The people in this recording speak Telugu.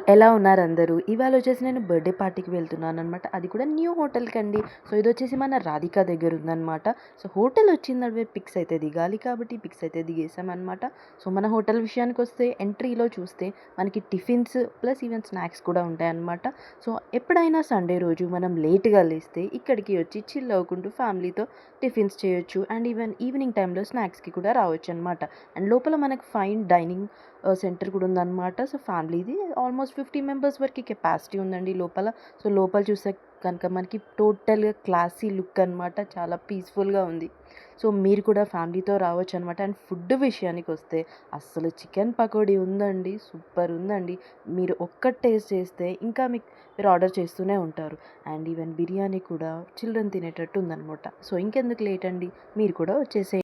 ఎలా ఉన్నారు అందరూ? ఇవాళ వచ్చేసి నేను బర్త్‌డే పార్టీకి వెళ్తున్నాననమాట. అది కూడా న్యూ హోటల్‌కండి. సో, ఇదొచ్చేసి మన రాధిక దగ్గర ఉందనమాట. సో, హోటల్ వచ్చిందంటే పిక్స్ అయితే దిగాలి కాబట్టి పిక్స్ అయితే దిగేసామనమాట. సో, మన హోటల్ విషయానికొస్తే ఎంట్రీలో చూస్తే మనకి టిఫిన్స్ ప్లస్ ఈవెన్ స్నాక్స్ కూడా ఉంటాయన్నమాట. సో, ఎప్పుడైనా సండే రోజు మనం లేట్‌గా లేస్తే ఇక్కడికి వచ్చి చిల్ అవ్వుకుంటూ ఫ్యామిలీతో టిఫిన్స్ చేయొచ్చు. అండ్ ఈవెన్ ఈవినింగ్ టైమ్‌లో స్నాక్స్‌కి కూడా రావచ్చనమాట. అండ్ లోపల మనకు ఫైన్ డైనింగ్ సెంటర్ కూడా ఉందన్నమాట. సో, ఫ్యామిలీది ఆల్మోస్ట్ 50 మెంబర్స్ వరకి కెపాసిటీ ఉందండి లోపల. సో, లోపల చూస్తే కనుక మనకి టోటల్‌గా క్లాసీ లుక్ అనమాట. చాలా పీస్‌ఫుల్‌గా ఉంది. సో, మీరు కూడా ఫ్యామిలీతో రావచ్చనమాట. అండ్ ఫుడ్ విషయానికొస్తే అస్సలు చికెన్ పకోడీ ఉందండి. సూపర్ ఉందండి. మీరు ఒక్కటి టేస్ట్ చేస్తే ఇంకా మీరు ఆర్డర్ చేస్తూనే ఉంటారు. అండ్ ఈవెన్ బిర్యానీ కూడా చిల్డ్రన్ తినేటట్టు ఉందనమాట. సో, ఇంకెందుకు లేట్ అండి. మీరు కూడా వచ్చేసేయండి.